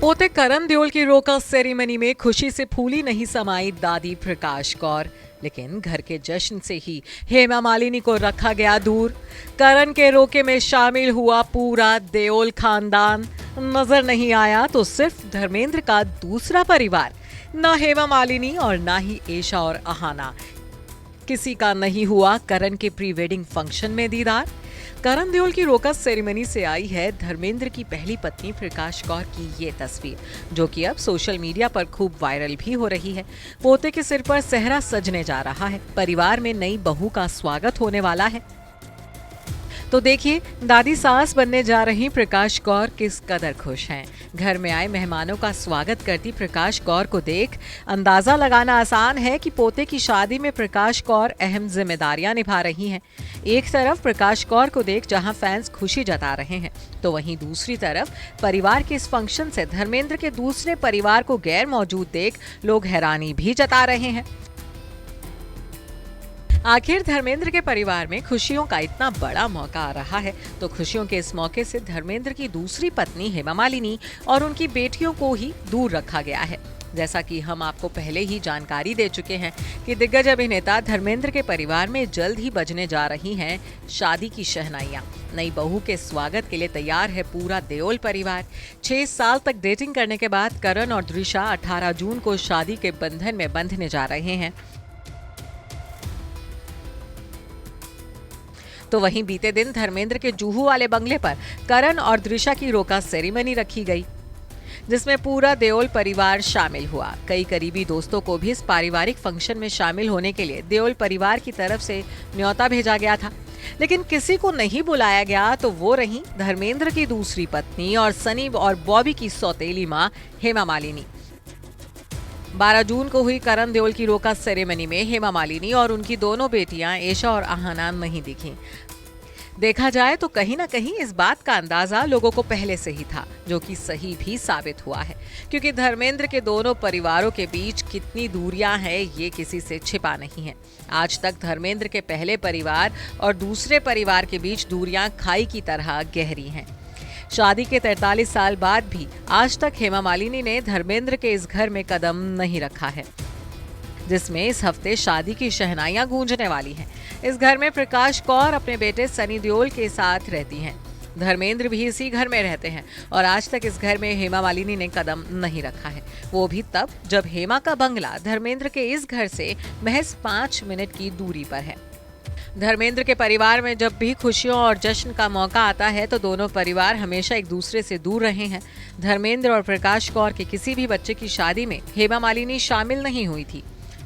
पोते करण देओल की रोका सेरेमनी में खुशी से फूली नहीं समाई दादी प्रकाश कौर, लेकिन घर के जश्न से ही हेमा मालिनी को रखा गया दूर। करण के रोके में शामिल हुआ पूरा देओल खानदान। नजर नहीं आया तो सिर्फ धर्मेंद्र का दूसरा परिवार, ना हेमा मालिनी और ना ही एशा और अहाना। किसी का नहीं हुआ करण के प्री वेडिंग फंक्शन में दीदार। करण देओल की रोका सेरेमनी से आई है धर्मेंद्र की पहली पत्नी प्रकाश कौर की ये तस्वीर, जो कि अब सोशल मीडिया पर खूब वायरल भी हो रही है। पोते के सिर पर सेहरा सजने जा रहा है। परिवार में नई बहू का स्वागत होने वाला है। तो देखिए दादी सास बनने जा रही प्रकाश कौर किस कदर खुश हैं। घर में आए मेहमानों का स्वागत करती प्रकाश कौर को देख अंदाजा लगाना आसान है कि पोते की शादी में प्रकाश कौर अहम जिम्मेदारियां निभा रही हैं। एक तरफ प्रकाश कौर को देख जहां फैंस खुशी जता रहे हैं, तो वहीं दूसरी तरफ परिवार के इस फंक्शन से धर्मेंद्र के दूसरे परिवार को गैर मौजूद देख लोग हैरानी भी जता रहे हैं। आखिर धर्मेंद्र के परिवार में खुशियों का इतना बड़ा मौका आ रहा है, तो खुशियों के इस मौके से धर्मेंद्र की दूसरी पत्नी हेमा मालिनी और उनकी बेटियों को ही दूर रखा गया है। जैसा कि हम आपको पहले ही जानकारी दे चुके हैं कि दिग्गज अभिनेता धर्मेंद्र के परिवार में जल्द ही बजने जा रही हैं शादी की शहनाइयां। नई बहू के स्वागत के लिए तैयार है पूरा देओल परिवार। 6 साल तक डेटिंग करने के बाद करण और दृशा 18 जून को शादी के बंधन में बंधने जा रहे हैं। तो वहीं बीते दिन धर्मेंद्र के जुहू वाले बंगले पर करण और दृशा की रोका सेरेमनी रखी गई, जिसमें पूरा देओल परिवार शामिल हुआ। कई करीबी दोस्तों को भी इस पारिवारिक फंक्शन में शामिल होने के लिए देओल परिवार की तरफ से न्योता भेजा गया था, लेकिन किसी को नहीं बुलाया गया तो वो रही धर्मेंद्र की दूसरी पत्नी और सनी और बॉबी की सौतेली मां हेमा मालिनी। 12 जून को हुई करण देओल की रोका सेरेमनी में हेमा मालिनी और उनकी दोनों बेटियां एशा और अहाना नहीं दिखीं। देखा जाए तो कहीं ना कहीं इस बात का अंदाजा लोगों को पहले से ही था, जो कि सही भी साबित हुआ है, क्योंकि धर्मेंद्र के दोनों परिवारों के बीच कितनी दूरियां हैं ये किसी से छिपा नहीं है। आज तक धर्मेंद्र के पहले परिवार और दूसरे परिवार के बीच दूरियां खाई की तरह गहरी हैं। शादी के 43 साल बाद भी आज तक हेमा मालिनी ने धर्मेंद्र के इस घर में कदम नहीं रखा है, जिसमें इस हफ्ते शादी की शहनाइयां गूंजने वाली हैं। इस घर में प्रकाश कौर अपने बेटे सनी देओल के साथ रहती हैं। धर्मेंद्र भी इसी घर में रहते हैं और आज तक इस घर में हेमा मालिनी ने कदम नहीं रखा है, वो भी तब जब हेमा का बंगला धर्मेंद्र के इस घर से महज 5 मिनट की दूरी पर है। धर्मेंद्र के परिवार में जब भी खुशियों और जश्न का मौका आता है तो दोनों परिवार हमेशा एक दूसरे से दूर रहे हैं। धर्मेंद्र और प्रकाश कौर के किसी भी बच्चे की शादी में हेमा मालिनी शामिल नहीं हुई थी,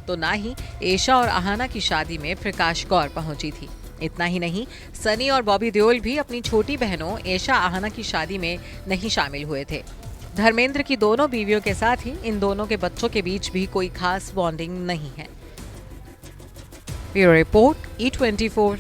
तो ना ही एशा और अहाना की शादी में प्रकाश कौर पहुंची थी। इतना ही नहीं, सनी और बॉबी देओल भी अपनी छोटी बहनों एशा अहाना की शादी में नहीं शामिल हुए थे। धर्मेंद्र की दोनों बीवियों के साथ ही इन दोनों के बच्चों के बीच भी कोई खास बॉन्डिंग नहीं है। Bureau report E24।